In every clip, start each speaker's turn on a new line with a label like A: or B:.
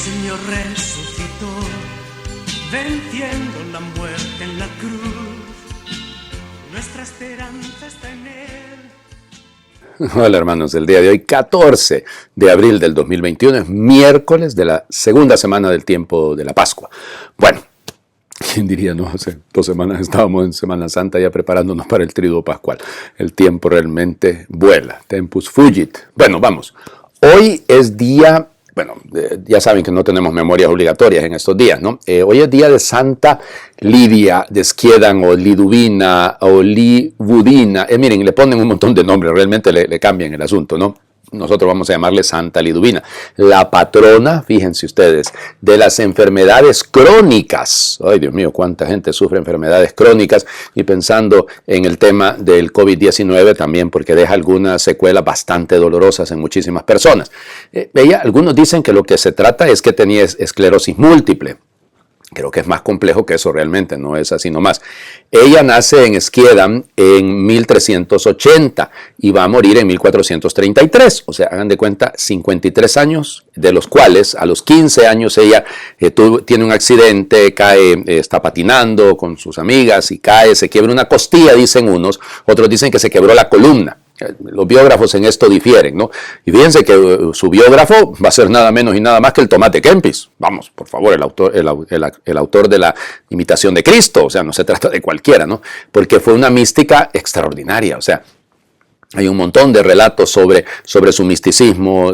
A: Señor resucitó, venciendo la muerte en la cruz. Nuestra esperanza está en Él.
B: Hola hermanos, el día de hoy, 14 de abril del 2021, es miércoles de la segunda semana del tiempo de la Pascua. Bueno, ¿quién diría, no? Hace 2 semanas estábamos en Semana Santa ya preparándonos para el Triduo Pascual. El tiempo realmente vuela, tempus fugit. Bueno, vamos. Hoy es día, ya saben que no tenemos memorias obligatorias en estos días, ¿no? Hoy es día de Santa Lidia de Esquiedan o Liduvina o Libudina. Miren, le ponen un montón de nombres, realmente le cambian el asunto, ¿no? Nosotros vamos a llamarle Santa Liduvina, la patrona, fíjense ustedes, de las enfermedades crónicas. Ay, Dios mío, cuánta gente sufre enfermedades crónicas, y pensando en el tema del COVID-19 también, porque deja algunas secuelas bastante dolorosas en muchísimas personas. Algunos dicen que lo que se trata es que tenía esclerosis múltiple. Creo que es más complejo que eso realmente, no es así nomás. Ella nace en Esquiedan en 1380 y va a morir en 1433. O sea, hagan de cuenta, 53 años, de los cuales a los 15 años ella tiene un accidente, cae, está patinando con sus amigas y cae, se quiebra una costilla, dicen unos, otros dicen que se quebró la columna. Los biógrafos en esto difieren, ¿no? Y fíjense que su biógrafo va a ser nada menos y nada más que el Tomás de Kempis. Vamos, por favor, el autor de la Imitación de Cristo. O sea, no se trata de cualquiera, ¿no? Porque fue una mística extraordinaria. O sea, hay un montón de relatos sobre su misticismo,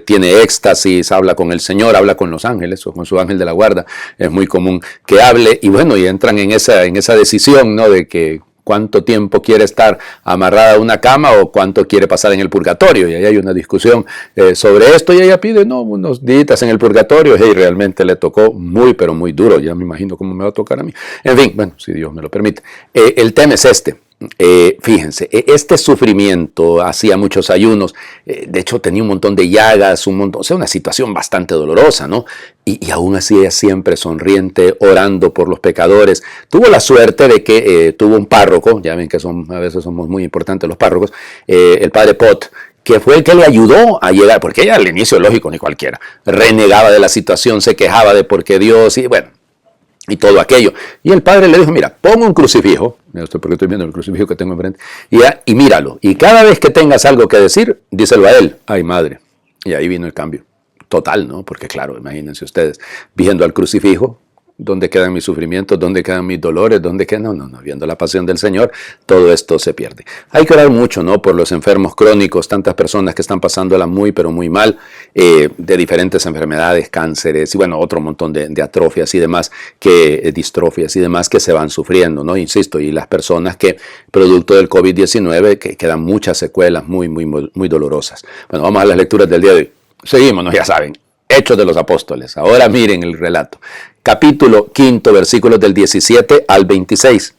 B: tiene éxtasis, habla con el Señor, habla con los ángeles o con su ángel de la guarda. Es muy común que hable y bueno, y entran en esa decisión, ¿no? De que cuánto tiempo quiere estar amarrada a una cama o cuánto quiere pasar en el purgatorio. Y ahí hay una discusión sobre esto y ella pide unos días en el purgatorio y realmente le tocó muy, pero muy duro. Ya me imagino cómo me va a tocar a mí. En fin, bueno, si Dios me lo permite. El tema es este. Fíjense, este sufrimiento, hacía muchos ayunos, de hecho tenía un montón de llagas, o sea, una situación bastante dolorosa, ¿no? Y aún así ella siempre sonriente, orando por los pecadores. Tuvo la suerte de que tuvo un párroco, ya ven que a veces somos muy importantes los párrocos, el padre Pot, que fue el que le ayudó a llegar, porque ella al inicio, lógico, ni cualquiera, renegaba de la situación, se quejaba de por qué Dios, y bueno, y todo aquello. Y el padre le dijo, mira, pon un crucifijo, porque estoy viendo el crucifijo que tengo enfrente, y míralo. Y cada vez que tengas algo que decir, díselo a él. Ay, madre. Y ahí vino el cambio. Total, ¿no? Porque claro, imagínense ustedes, viendo al crucifijo, ¿dónde quedan mis sufrimientos? ¿Dónde quedan mis dolores? ¿Dónde quedan? No, viendo la pasión del Señor, todo esto se pierde. Hay que orar mucho, ¿no? Por los enfermos crónicos, tantas personas que están pasándola muy, pero muy mal, de diferentes enfermedades, cánceres, y bueno, otro montón de atrofias y demás, distrofias y demás que se van sufriendo, ¿no? Insisto, y las personas que, producto del COVID-19, que quedan muchas secuelas muy, muy, muy dolorosas. Bueno, vamos a las lecturas del día de hoy. Seguimos, ¿no? Ya saben. Hechos de los Apóstoles. Ahora miren el relato. Capítulo 5, versículos del 17 al 26.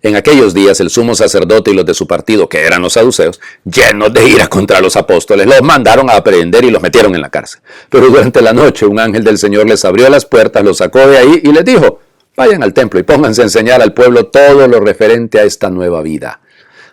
B: En aquellos días el sumo sacerdote y los de su partido, que eran los saduceos, llenos de ira contra los apóstoles, los mandaron a aprehender y los metieron en la cárcel. Pero durante la noche un ángel del Señor les abrió las puertas, los sacó de ahí y les dijo, vayan al templo y pónganse a enseñar al pueblo todo lo referente a esta nueva vida.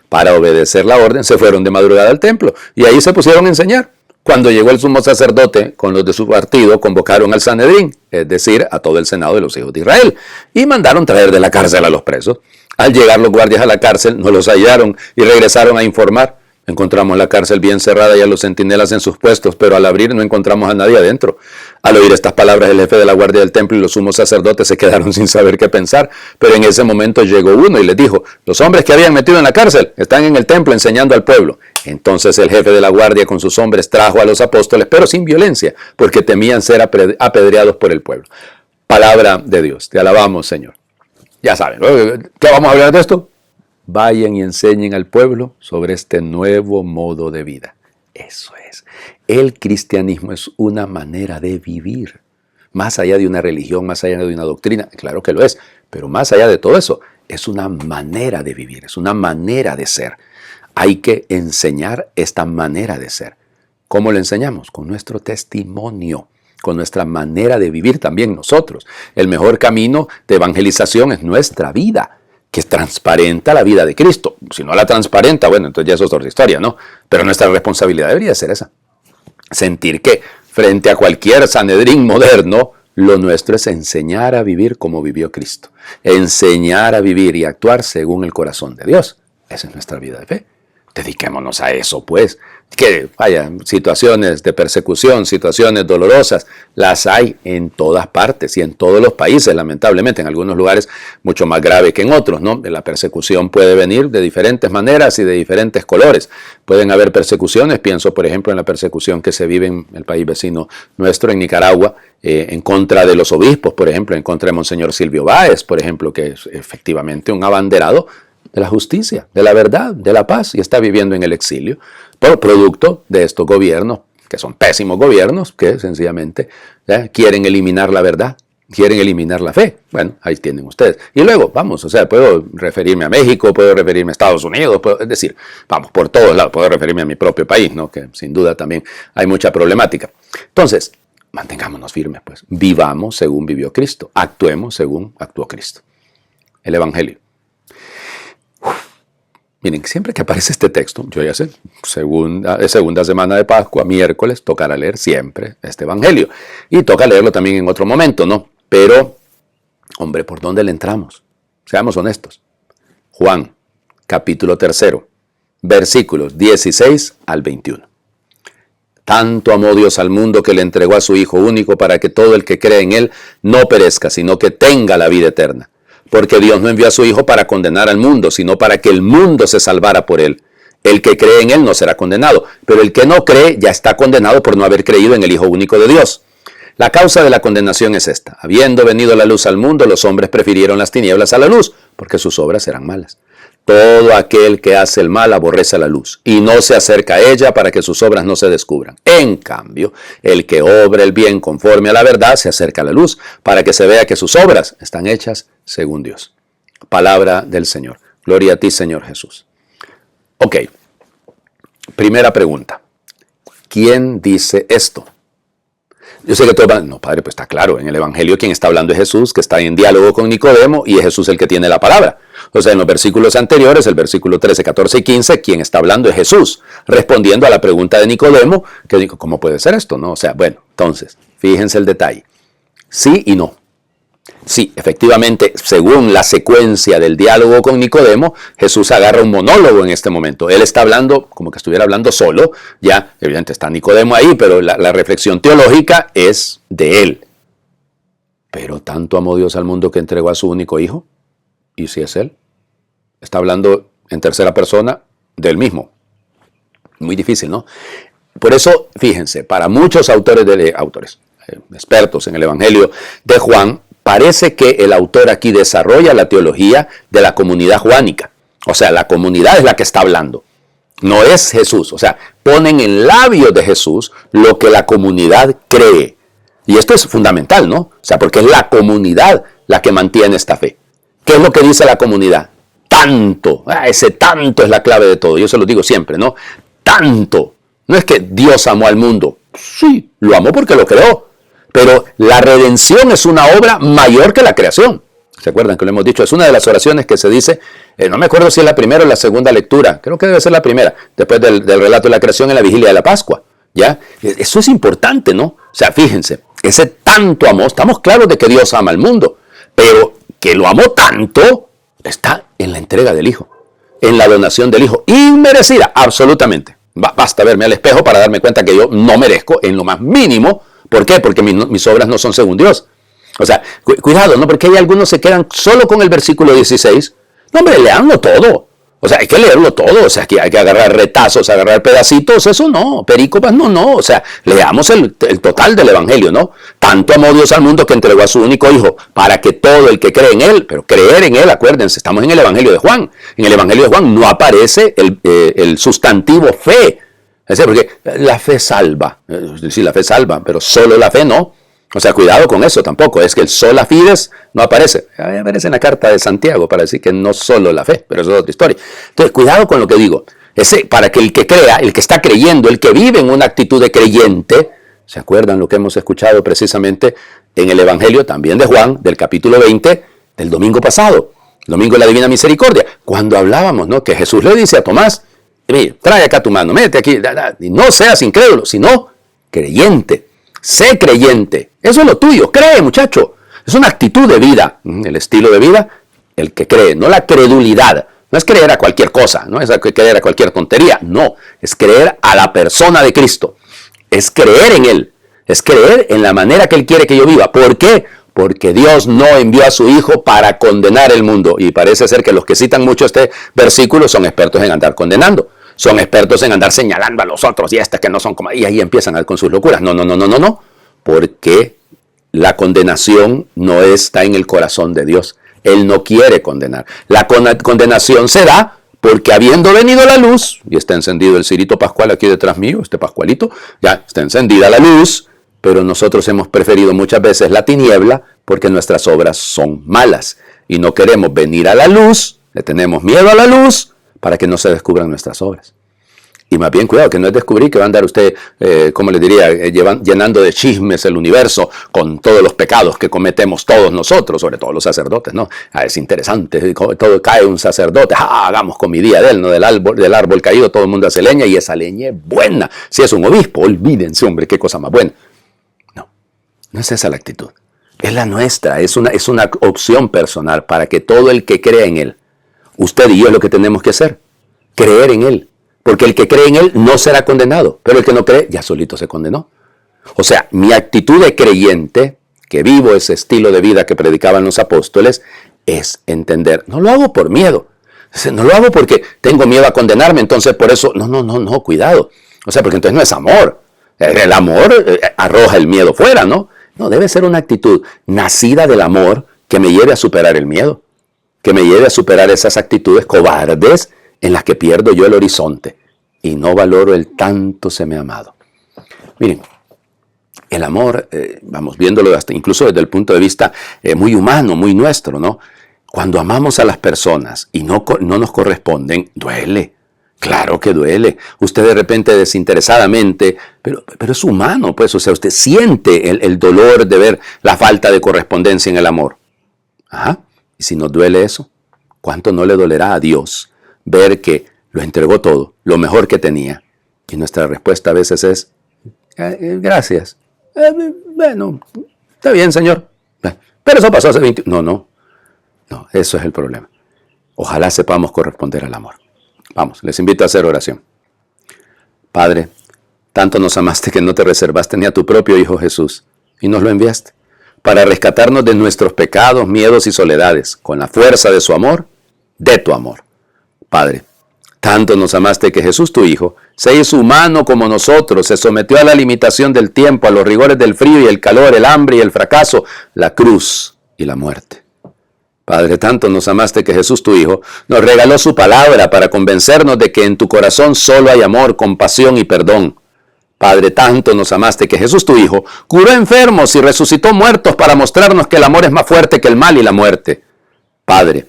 B: Para obedecer la orden se fueron de madrugada al templo y ahí se pusieron a enseñar. Cuando llegó el sumo sacerdote con los de su partido, convocaron al Sanedrín, es decir, a todo el Senado de los hijos de Israel, y mandaron traer de la cárcel a los presos. Al llegar los guardias a la cárcel, no los hallaron y regresaron a informar. Encontramos la cárcel bien cerrada y a los centinelas en sus puestos, pero al abrir no encontramos a nadie adentro. Al oír estas palabras, el jefe de la guardia del templo y los sumos sacerdotes se quedaron sin saber qué pensar, pero en ese momento llegó uno y les dijo, los hombres que habían metido en la cárcel están en el templo enseñando al pueblo. Entonces el jefe de la guardia con sus hombres trajo a los apóstoles, pero sin violencia, porque temían ser apedreados por el pueblo. Palabra de Dios. Te alabamos, Señor. Ya saben, ¿qué vamos a hablar de esto? Vayan y enseñen al pueblo sobre este nuevo modo de vida. Eso es. El cristianismo es una manera de vivir. Más allá de una religión, más allá de una doctrina, claro que lo es, pero más allá de todo eso, es una manera de vivir, es una manera de ser. Hay que enseñar esta manera de ser. ¿Cómo lo enseñamos? Con nuestro testimonio, con nuestra manera de vivir también nosotros. El mejor camino de evangelización es nuestra vida, que transparenta la vida de Cristo. Si no la transparenta, bueno, entonces ya eso es otra historia, ¿no? Pero nuestra responsabilidad debería ser esa. Sentir que frente a cualquier Sanedrín moderno, lo nuestro es enseñar a vivir como vivió Cristo. Enseñar a vivir y actuar según el corazón de Dios. Esa es nuestra vida de fe. Dediquémonos a eso, pues. Que vaya, situaciones de persecución, situaciones dolorosas, las hay en todas partes y en todos los países, lamentablemente, en algunos lugares mucho más grave que en otros, ¿no? La persecución puede venir de diferentes maneras y de diferentes colores. Pueden haber persecuciones, pienso por ejemplo en la persecución que se vive en el país vecino nuestro, en Nicaragua, en contra de los obispos, por ejemplo, en contra de Monseñor Silvio Báez, por ejemplo, que es efectivamente un abanderado de la justicia, de la verdad, de la paz, y está viviendo en el exilio por producto de estos gobiernos, que son pésimos gobiernos, que sencillamente quieren eliminar la verdad, quieren eliminar la fe. Bueno, ahí tienen ustedes. Y luego, vamos, o sea, puedo referirme a México, puedo referirme a Estados Unidos, es decir, vamos, por todos lados, puedo referirme a mi propio país, ¿no? Que sin duda también hay mucha problemática. Entonces, mantengámonos firmes, pues, vivamos según vivió Cristo, actuemos según actuó Cristo. El Evangelio. Miren, siempre que aparece este texto, yo ya sé, segunda semana de Pascua, miércoles, tocará leer siempre este Evangelio. Y toca leerlo también en otro momento, ¿no? Pero, hombre, ¿por dónde le entramos? Seamos honestos. Juan, capítulo 3, versículos 16 al 21. Tanto amó Dios al mundo que le entregó a su Hijo único para que todo el que cree en Él no perezca, sino que tenga la vida eterna. Porque Dios no envió a su Hijo para condenar al mundo, sino para que el mundo se salvara por Él. El que cree en Él no será condenado, pero el que no cree ya está condenado por no haber creído en el Hijo único de Dios. La causa de la condenación es esta. Habiendo venido la luz al mundo, los hombres prefirieron las tinieblas a la luz, porque sus obras eran malas. Todo aquel que hace el mal aborrece la luz, y no se acerca a ella para que sus obras no se descubran. En cambio, el que obra el bien conforme a la verdad se acerca a la luz, para que se vea que sus obras están hechas según Dios. Palabra del Señor. Gloria a ti, Señor Jesús. Ok. Primera pregunta. ¿Quién dice esto? Yo sé que todos van, no, padre, pues está claro, en el Evangelio quien está hablando es Jesús, que está en diálogo con Nicodemo, y es Jesús el que tiene la palabra. O sea, en los versículos anteriores, el versículo 13, 14 y 15, quien está hablando es Jesús, respondiendo a la pregunta de Nicodemo, que dijo, ¿cómo puede ser esto? ¿No? O sea, bueno, entonces, fíjense el detalle. Sí y no. Sí, efectivamente, según la secuencia del diálogo con Nicodemo, Jesús agarra un monólogo en este momento. Él está hablando como que estuviera hablando solo. Ya, evidentemente está Nicodemo ahí, pero la reflexión teológica es de él. Pero tanto amó Dios al mundo que entregó a su único hijo. ¿Y si es él? Está hablando en tercera persona del mismo. Muy difícil, ¿no? Por eso, fíjense, para muchos expertos en el Evangelio de Juan, parece que el autor aquí desarrolla la teología de la comunidad juánica. O sea, la comunidad es la que está hablando. No es Jesús. O sea, ponen en labios de Jesús lo que la comunidad cree. Y esto es fundamental, ¿no? O sea, porque es la comunidad la que mantiene esta fe. ¿Qué es lo que dice la comunidad? Tanto. Ese tanto es la clave de todo. Yo se lo digo siempre, ¿no? Tanto. No es que Dios amó al mundo. Sí, lo amó porque lo creó. Pero la redención es una obra mayor que la creación. ¿Se acuerdan que lo hemos dicho? Es una de las oraciones que se dice, no me acuerdo si es la primera o la segunda lectura, creo que debe ser la primera, después del relato de la creación en la vigilia de la Pascua. ¿Ya? Eso es importante, ¿no? O sea, fíjense, ese tanto amor, estamos claros de que Dios ama al mundo, pero que lo amó tanto está en la entrega del Hijo, en la donación del Hijo, inmerecida, absolutamente. Basta verme al espejo para darme cuenta que yo no merezco en lo más mínimo. ¿Por qué? Porque mis obras no son según Dios. O sea, cuidado, ¿no? Porque hay algunos se quedan solo con el versículo 16. No, hombre, leanlo todo. O sea, hay que leerlo todo. O sea, que hay que agarrar retazos, agarrar pedacitos. Eso no. Perícopas, no. O sea, leamos el total del Evangelio, ¿no? Tanto amó Dios al mundo que entregó a su único Hijo para que todo el que cree en Él, pero creer en Él, acuérdense, estamos en el Evangelio de Juan. En el Evangelio de Juan no aparece el sustantivo fe. Es decir, porque la fe salva. Sí, la fe salva, pero solo la fe no. O sea, cuidado con eso tampoco. Es que el sola fides no aparece. Aparece en la carta de Santiago para decir que no solo la fe, pero eso es otra historia. Entonces, cuidado con lo que digo. Para que el que crea, el que está creyendo, el que vive en una actitud de creyente, ¿se acuerdan lo que hemos escuchado precisamente en el Evangelio también de Juan, del capítulo 20, del domingo pasado? El domingo de la Divina Misericordia. Cuando hablábamos, ¿no? Que Jesús le dice a Tomás, trae acá tu mano, mete aquí, y no seas incrédulo, sino creyente. Sé creyente. Eso es lo tuyo. Cree, muchacho. Es una actitud de vida. El estilo de vida, el que cree, no la credulidad. No es creer a cualquier cosa, no es creer a cualquier tontería. No, es creer a la persona de Cristo. Es creer en Él. Es creer en la manera que Él quiere que yo viva. ¿Por qué? Porque Dios no envió a su Hijo para condenar el mundo. Y parece ser que los que citan mucho este versículo son expertos en andar condenando. Son expertos en andar señalando a los otros y que no son como... Y ahí empiezan con sus locuras. No. Porque la condenación no está en el corazón de Dios. Él no quiere condenar. La condenación se da porque habiendo venido la luz, y está encendido el cirito pascual aquí detrás mío, este pascualito, ya está encendida la luz, pero nosotros hemos preferido muchas veces la tiniebla porque nuestras obras son malas. Y no queremos venir a la luz, le tenemos miedo a la luz, para que no se descubran nuestras obras. Y más bien, cuidado, que no es descubrir que va a andar usted, como le diría, llenando de chismes el universo con todos los pecados que cometemos todos nosotros, sobre todo los sacerdotes, ¿no? Es interesante, todo cae un sacerdote, hagamos comidilla de él, ¿no? Del árbol caído todo el mundo hace leña y esa leña es buena. Si es un obispo, olvídense, hombre, qué cosa más buena. No es esa la actitud. Es la nuestra, es una opción personal para que todo el que crea en Él, usted y yo es lo que tenemos que hacer, creer en Él. Porque el que cree en Él no será condenado, pero el que no cree ya solito se condenó. O sea, mi actitud de creyente, que vivo ese estilo de vida que predicaban los apóstoles, es entender, no lo hago por miedo, no lo hago porque tengo miedo a condenarme, entonces por eso, no, cuidado. O sea, porque entonces no es amor. El amor arroja el miedo fuera, ¿no? No, debe ser una actitud nacida del amor que me lleve a superar el miedo, que me lleve a superar esas actitudes cobardes en las que pierdo yo el horizonte y no valoro el tanto se me ha amado. Miren, el amor, vamos viéndolo hasta incluso desde el punto de vista muy humano, muy nuestro, ¿no? Cuando amamos a las personas y no nos corresponden, duele. Claro que duele. Usted de repente desinteresadamente, pero es humano, pues, o sea, usted siente el dolor de ver la falta de correspondencia en el amor. Ajá. Y si nos duele eso, ¿cuánto no le dolerá a Dios ver que lo entregó todo, lo mejor que tenía? Y nuestra respuesta a veces es, gracias. Bueno, está bien, Señor. Pero eso pasó hace 20... No, eso es el problema. Ojalá sepamos corresponder al amor. Vamos, les invito a hacer oración. Padre, tanto nos amaste que no te reservaste ni a tu propio Hijo Jesús, y nos lo enviaste para rescatarnos de nuestros pecados, miedos y soledades, con la fuerza de su amor, de tu amor. Padre, tanto nos amaste que Jesús, tu Hijo, se hizo humano como nosotros, se sometió a la limitación del tiempo, a los rigores del frío y el calor, el hambre y el fracaso, la cruz y la muerte. Padre, tanto nos amaste que Jesús, tu Hijo, nos regaló su palabra para convencernos de que en tu corazón solo hay amor, compasión y perdón. Padre, tanto nos amaste que Jesús, tu Hijo, curó enfermos y resucitó muertos para mostrarnos que el amor es más fuerte que el mal y la muerte. Padre,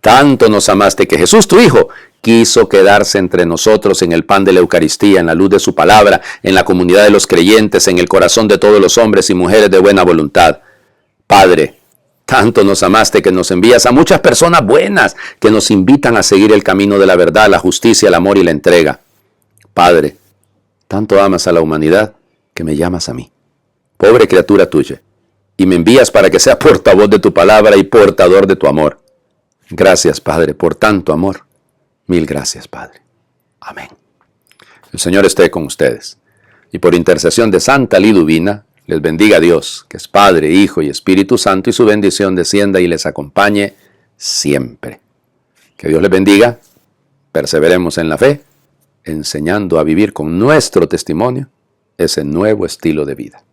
B: tanto nos amaste que Jesús, tu Hijo, quiso quedarse entre nosotros en el pan de la Eucaristía, en la luz de su palabra, en la comunidad de los creyentes, en el corazón de todos los hombres y mujeres de buena voluntad. Padre, tanto nos amaste que nos envías a muchas personas buenas que nos invitan a seguir el camino de la verdad, la justicia, el amor y la entrega. Padre, tanto amas a la humanidad que me llamas a mí, pobre criatura tuya, y me envías para que sea portavoz de tu palabra y portador de tu amor. Gracias, Padre, por tanto amor. Mil gracias, Padre. Amén. El Señor esté con ustedes. Y por intercesión de Santa Liduvina, les bendiga Dios, que es Padre, Hijo y Espíritu Santo, y su bendición descienda y les acompañe siempre. Que Dios les bendiga. Perseveremos en la fe, enseñando a vivir con nuestro testimonio ese nuevo estilo de vida.